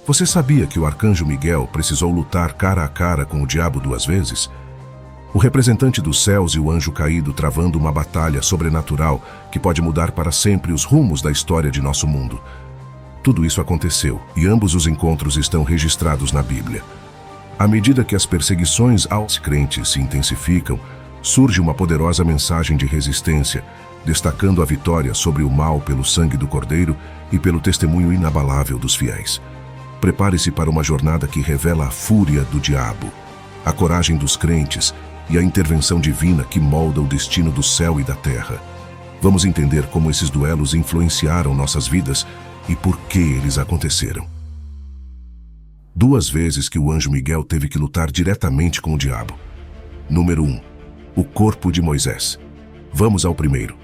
Você sabia que o arcanjo Miguel precisou lutar cara a cara com o diabo 2 vezes? O representante dos céus e o anjo caído travando uma batalha sobrenatural que pode mudar para sempre os rumos da história de nosso mundo. Tudo isso aconteceu e ambos os encontros estão registrados na Bíblia. À medida que as perseguições aos crentes se intensificam, surge uma poderosa mensagem de resistência, destacando a vitória sobre o mal pelo sangue do Cordeiro e pelo testemunho inabalável dos fiéis. Prepare-se para uma jornada que revela a fúria do diabo, a coragem dos crentes e a intervenção divina que molda o destino do céu e da terra. Vamos entender como esses duelos influenciaram nossas vidas e por que eles aconteceram. 2 vezes que o anjo Miguel teve que lutar diretamente com o diabo. Número 1. O corpo de Moisés. Vamos ao primeiro.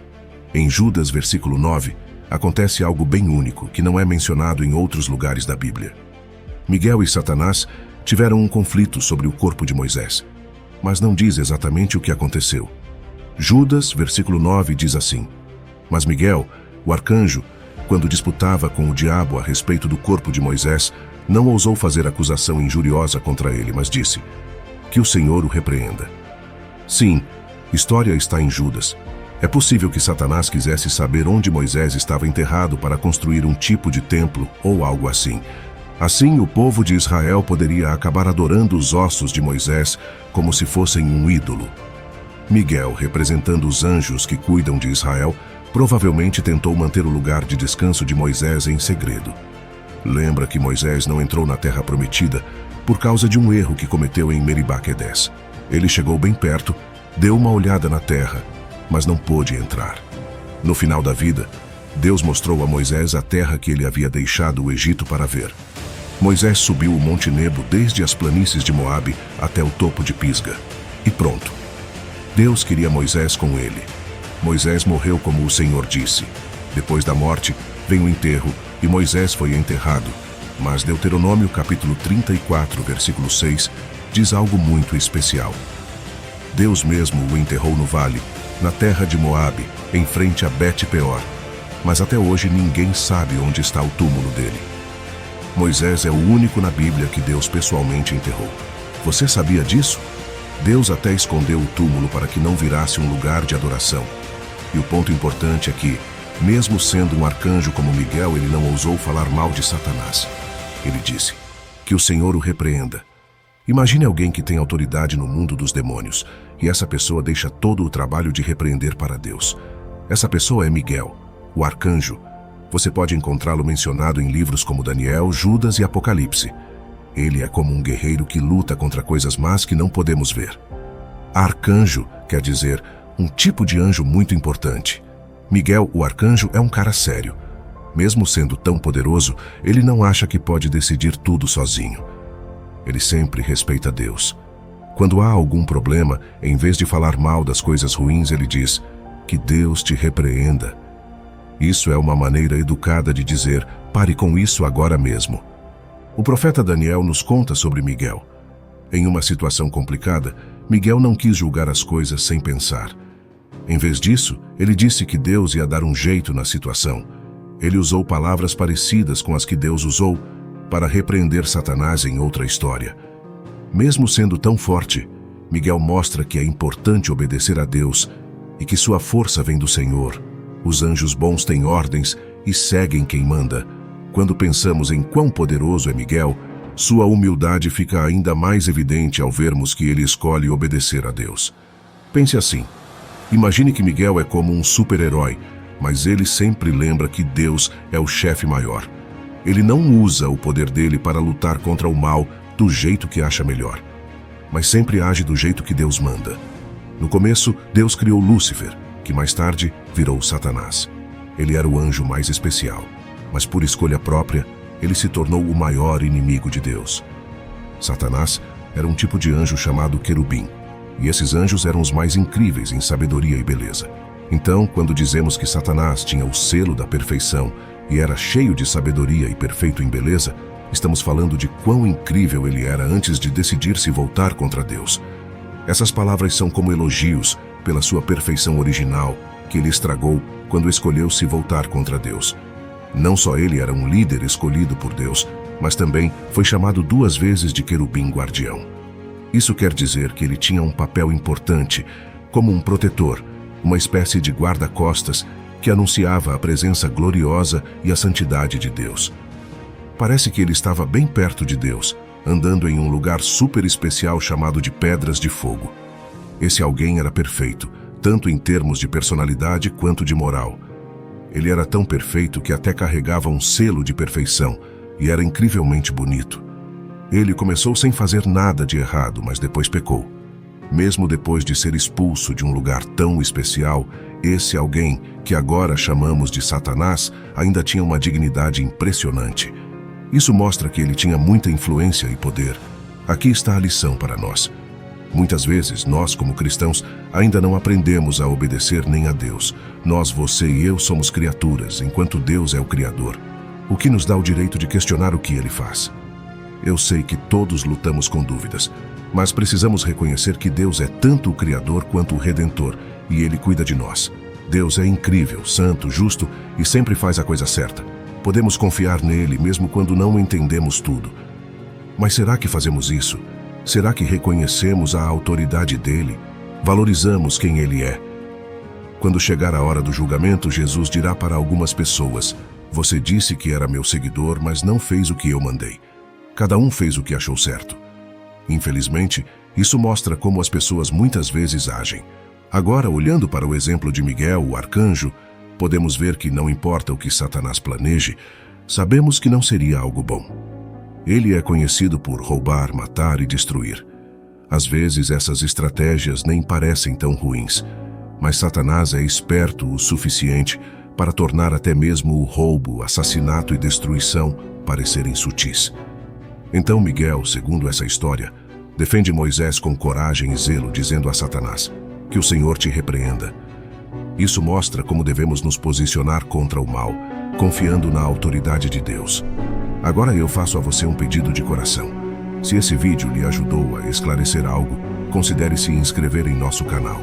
Em Judas, versículo 9, acontece algo bem único que não é mencionado em outros lugares da Bíblia. Miguel e Satanás tiveram um conflito sobre o corpo de Moisés, mas não diz exatamente o que aconteceu. Judas, versículo 9, diz assim: Mas Miguel, o arcanjo, quando disputava com o diabo a respeito do corpo de Moisés, não ousou fazer acusação injuriosa contra ele, mas disse: Que o Senhor o repreenda. Sim, história está em Judas. É possível que Satanás quisesse saber onde Moisés estava enterrado para construir um tipo de templo ou algo assim. Assim, o povo de Israel poderia acabar adorando os ossos de Moisés como se fossem um ídolo. Miguel, representando os anjos que cuidam de Israel, provavelmente tentou manter o lugar de descanso de Moisés em segredo. Lembra que Moisés não entrou na Terra Prometida por causa de um erro que cometeu em Meribá-Quedés. Ele chegou bem perto, deu uma olhada na terra, mas não pôde entrar. No final da vida, Deus mostrou a Moisés a terra que ele havia deixado o Egito para ver. Moisés subiu o Monte Nebo desde as planícies de Moabe até o topo de Pisga. E pronto. Deus queria Moisés com ele. Moisés morreu como o Senhor disse. Depois da morte, vem o enterro e Moisés foi enterrado. Mas Deuteronômio capítulo 34, versículo 6, diz algo muito especial. Deus mesmo o enterrou no vale, na terra de Moabe, em frente a Bet-peor. Mas até hoje ninguém sabe onde está o túmulo dele. Moisés é o único na Bíblia que Deus pessoalmente enterrou. Você sabia disso? Deus até escondeu o túmulo para que não virasse um lugar de adoração. E o ponto importante é que, mesmo sendo um arcanjo como Miguel, ele não ousou falar mal de Satanás. Ele disse: Que o Senhor o repreenda. Imagine alguém que tem autoridade no mundo dos demônios, e essa pessoa deixa todo o trabalho de repreender para Deus. Essa pessoa é Miguel, o arcanjo. Você pode encontrá-lo mencionado em livros como Daniel, Judas e Apocalipse. Ele é como um guerreiro que luta contra coisas más que não podemos ver. Arcanjo quer dizer um tipo de anjo muito importante. Miguel, o arcanjo, é um cara sério. Mesmo sendo tão poderoso, ele não acha que pode decidir tudo sozinho. Ele sempre respeita Deus. Quando há algum problema, em vez de falar mal das coisas ruins, ele diz: Que Deus te repreenda. Isso é uma maneira educada de dizer: pare com isso agora mesmo. O profeta Daniel nos conta sobre Miguel. Em uma situação complicada, Miguel não quis julgar as coisas sem pensar. Em vez disso, ele disse que Deus ia dar um jeito na situação. Ele usou palavras parecidas com as que Deus usou para repreender Satanás em outra história. Mesmo sendo tão forte, Miguel mostra que é importante obedecer a Deus e que sua força vem do Senhor. Os anjos bons têm ordens e seguem quem manda. Quando pensamos em quão poderoso é Miguel, sua humildade fica ainda mais evidente ao vermos que ele escolhe obedecer a Deus. Pense assim: imagine que Miguel é como um super-herói, mas ele sempre lembra que Deus é o chefe maior. Ele não usa o poder dele para lutar contra o mal do jeito que acha melhor, mas sempre age do jeito que Deus manda. No começo, Deus criou Lúcifer, que mais tarde virou Satanás. Ele era o anjo mais especial, mas por escolha própria, ele se tornou o maior inimigo de Deus. Satanás era um tipo de anjo chamado querubim, e esses anjos eram os mais incríveis em sabedoria e beleza. Então, quando dizemos que Satanás tinha o selo da perfeição e era cheio de sabedoria e perfeito em beleza, estamos falando de quão incrível ele era antes de decidir se voltar contra Deus. Essas palavras são como elogios pela sua perfeição original que ele estragou quando escolheu se voltar contra Deus. Não só ele era um líder escolhido por Deus, mas também foi chamado 2 vezes de querubim guardião. Isso quer dizer que ele tinha um papel importante, como um protetor, uma espécie de guarda-costas que anunciava a presença gloriosa e a santidade de Deus. Parece que ele estava bem perto de Deus, andando em um lugar super especial chamado de Pedras de Fogo. Esse alguém era perfeito, tanto em termos de personalidade quanto de moral. Ele era tão perfeito que até carregava um selo de perfeição e era incrivelmente bonito. Ele começou sem fazer nada de errado, mas depois pecou. Mesmo depois de ser expulso de um lugar tão especial, esse alguém, que agora chamamos de Satanás, ainda tinha uma dignidade impressionante. Isso mostra que ele tinha muita influência e poder. Aqui está a lição para nós. Muitas vezes, nós, como cristãos, ainda não aprendemos a obedecer nem a Deus. Nós, você e eu, somos criaturas, enquanto Deus é o Criador, o que nos dá o direito de questionar o que Ele faz. Eu sei que todos lutamos com dúvidas, mas precisamos reconhecer que Deus é tanto o Criador quanto o Redentor, e Ele cuida de nós. Deus é incrível, santo, justo e sempre faz a coisa certa. Podemos confiar nele mesmo quando não entendemos tudo. Mas será que fazemos isso? Será que reconhecemos a autoridade dele? Valorizamos quem ele é? Quando chegar a hora do julgamento, Jesus dirá para algumas pessoas: "Você disse que era meu seguidor, mas não fez o que eu mandei." Cada um fez o que achou certo. Infelizmente, isso mostra como as pessoas muitas vezes agem. Agora, olhando para o exemplo de Miguel, o arcanjo, podemos ver que não importa o que Satanás planeje, sabemos que não seria algo bom. Ele é conhecido por roubar, matar e destruir. Às vezes essas estratégias nem parecem tão ruins, mas Satanás é esperto o suficiente para tornar até mesmo o roubo, assassinato e destruição parecerem sutis. Então Miguel, segundo essa história, defende Moisés com coragem e zelo, dizendo a Satanás: "Que o Senhor te repreenda." Isso mostra como devemos nos posicionar contra o mal, confiando na autoridade de Deus. Agora eu faço a você um pedido de coração. Se esse vídeo lhe ajudou a esclarecer algo, considere se inscrever em nosso canal.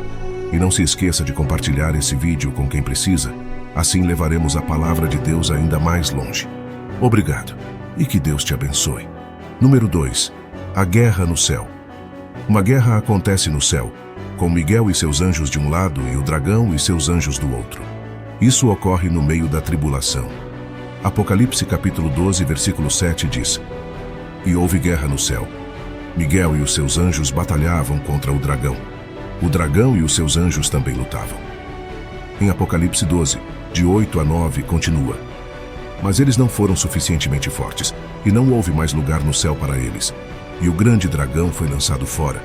E não se esqueça de compartilhar esse vídeo com quem precisa, assim levaremos a palavra de Deus ainda mais longe. Obrigado, e que Deus te abençoe. Número 2. A guerra no céu. Uma guerra acontece no céu, com Miguel e seus anjos de um lado e o dragão e seus anjos do outro. Isso ocorre no meio da tribulação. Apocalipse capítulo 12, versículo 7 diz: "E houve guerra no céu. Miguel e os seus anjos batalhavam contra o dragão. O dragão e os seus anjos também lutavam." Em Apocalipse 12, de 8 a 9, continua: "Mas eles não foram suficientemente fortes, e não houve mais lugar no céu para eles. E o grande dragão foi lançado fora,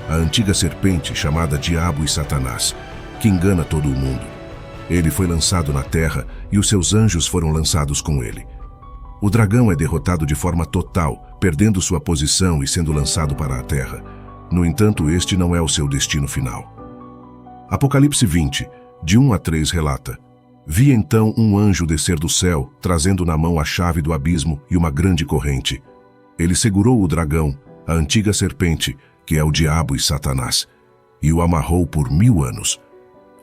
a antiga serpente chamada Diabo e Satanás, que engana todo o mundo. Ele foi lançado na terra e os seus anjos foram lançados com ele. O dragão é derrotado de forma total, perdendo sua posição e sendo lançado para a terra. No entanto, este não é o seu destino final." Apocalipse 20, de 1 a 3 relata: "Vi então um anjo descer do céu, trazendo na mão a chave do abismo e uma grande corrente. Ele segurou o dragão, a antiga serpente, que é o diabo e Satanás, e o amarrou por 1000 anos.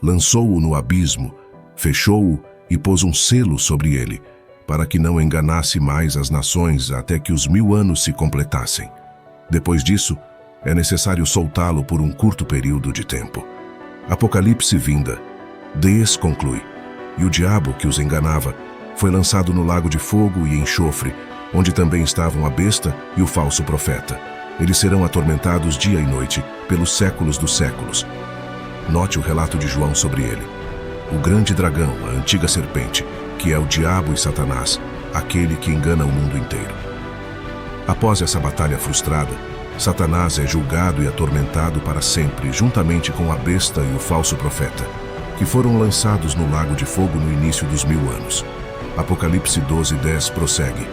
Lançou-o no abismo, fechou-o e pôs um selo sobre ele, para que não enganasse mais as nações até que os 1000 anos se completassem. Depois disso, é necessário soltá-lo por um curto período de tempo." Apocalipse vinda, 10 conclui: "E o diabo que os enganava foi lançado no lago de fogo e enxofre, onde também estavam a besta e o falso profeta. Eles serão atormentados dia e noite, pelos séculos dos séculos." Note o relato de João sobre ele: "O grande dragão, a antiga serpente, que é o diabo e Satanás, aquele que engana o mundo inteiro." Após essa batalha frustrada, Satanás é julgado e atormentado para sempre, juntamente com a besta e o falso profeta, que foram lançados no lago de fogo no início dos 1000 anos. Apocalipse 12:10 prossegue: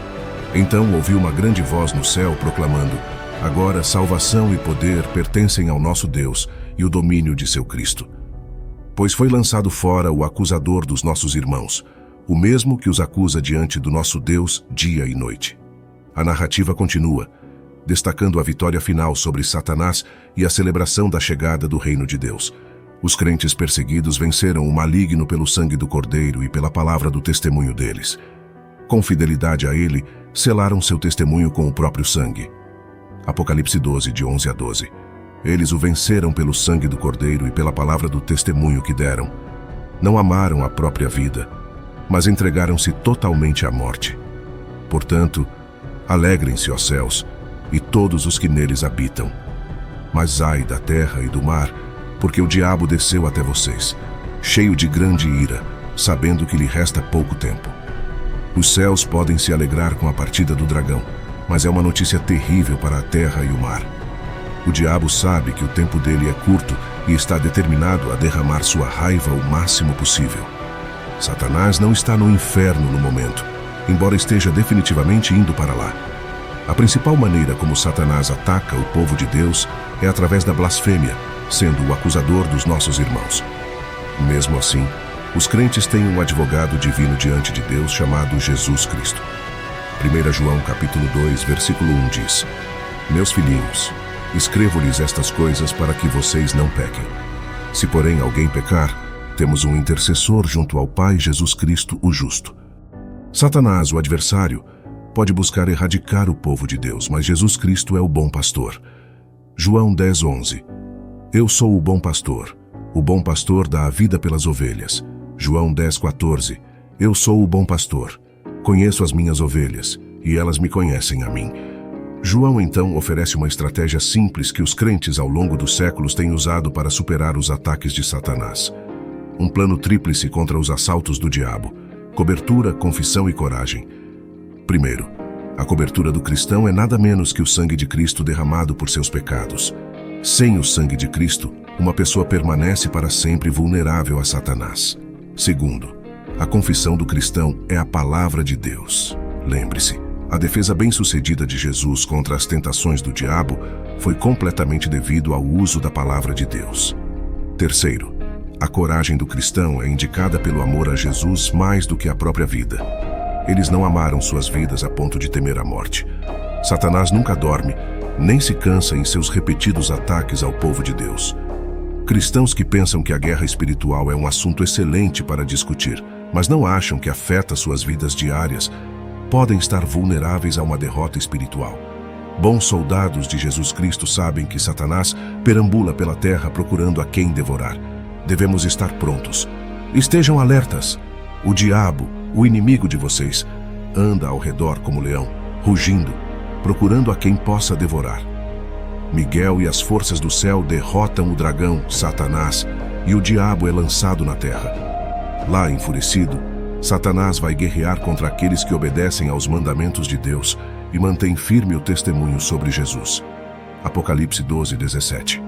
"Então ouvi uma grande voz no céu proclamando: Agora salvação e poder pertencem ao nosso Deus e o domínio de seu Cristo. Pois foi lançado fora o acusador dos nossos irmãos, o mesmo que os acusa diante do nosso Deus dia e noite." A narrativa continua, destacando a vitória final sobre Satanás e a celebração da chegada do reino de Deus. Os crentes perseguidos venceram o maligno pelo sangue do Cordeiro e pela palavra do testemunho deles. Com fidelidade a ele, selaram seu testemunho com o próprio sangue. Apocalipse 12, de 11 a 12. Eles o venceram pelo sangue do Cordeiro e pela palavra do testemunho que deram. Não amaram a própria vida, mas entregaram-se totalmente à morte. Portanto, alegrem-se, ó céus, e todos os que neles habitam. Mas ai da terra e do mar, porque o diabo desceu até vocês, cheio de grande ira, sabendo que lhe resta pouco tempo. Os céus podem se alegrar com a partida do dragão, mas é uma notícia terrível para a terra e o mar. O diabo sabe que o tempo dele é curto e está determinado a derramar sua raiva o máximo possível. Satanás não está no inferno no momento, embora esteja definitivamente indo para lá. A principal maneira como Satanás ataca o povo de Deus é através da blasfêmia, sendo o acusador dos nossos irmãos. Mesmo assim, os crentes têm um advogado divino diante de Deus chamado Jesus Cristo. 1 João capítulo 2, versículo 1 diz: Meus filhinhos, escrevo-lhes estas coisas para que vocês não pequem. Se porém alguém pecar, temos um intercessor junto ao Pai, Jesus Cristo, o justo. Satanás, o adversário, pode buscar erradicar o povo de Deus, mas Jesus Cristo é o bom pastor. João 10, 11. Eu sou o bom pastor dá a vida pelas ovelhas. João 10, 14. Eu sou o bom pastor. Conheço as minhas ovelhas, e elas me conhecem a mim. João então oferece uma estratégia simples que os crentes ao longo dos séculos têm usado para superar os ataques de Satanás. Um plano tríplice contra os assaltos do diabo: cobertura, confissão e coragem. Primeiro, a cobertura do cristão é nada menos que o sangue de Cristo derramado por seus pecados. Sem o sangue de Cristo, uma pessoa permanece para sempre vulnerável a Satanás. Segundo, a confissão do cristão é a palavra de Deus. Lembre-se, a defesa bem-sucedida de Jesus contra as tentações do diabo foi completamente devido ao uso da palavra de Deus. Terceiro, a coragem do cristão é indicada pelo amor a Jesus mais do que a própria vida. Eles não amaram suas vidas a ponto de temer a morte. Satanás nunca dorme, nem se cansa em seus repetidos ataques ao povo de Deus. Cristãos que pensam que a guerra espiritual é um assunto excelente para discutir, mas não acham que afeta suas vidas diárias, podem estar vulneráveis a uma derrota espiritual. Bons soldados de Jesus Cristo sabem que Satanás perambula pela terra procurando a quem devorar. Devemos estar prontos. Estejam alertas. O diabo, o inimigo de vocês, anda ao redor como leão, rugindo, procurando a quem possa devorar. Miguel e as forças do céu derrotam o dragão, Satanás, e o diabo é lançado na terra. Lá, enfurecido, Satanás vai guerrear contra aqueles que obedecem aos mandamentos de Deus e mantêm firme o testemunho sobre Jesus. Apocalipse 12, 17.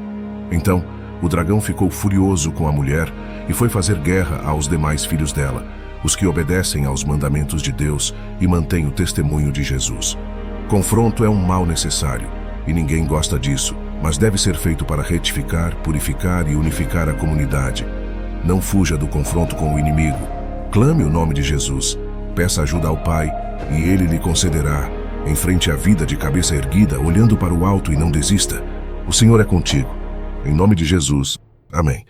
Então, o dragão ficou furioso com a mulher e foi fazer guerra aos demais filhos dela, os que obedecem aos mandamentos de Deus e mantêm o testemunho de Jesus. Confronto é um mal necessário, e ninguém gosta disso, mas deve ser feito para retificar, purificar e unificar a comunidade. Não fuja do confronto com o inimigo. Clame o nome de Jesus, peça ajuda ao Pai, e Ele lhe concederá. Enfrente a vida de cabeça erguida, olhando para o alto, e não desista. O Senhor é contigo. Em nome de Jesus. Amém.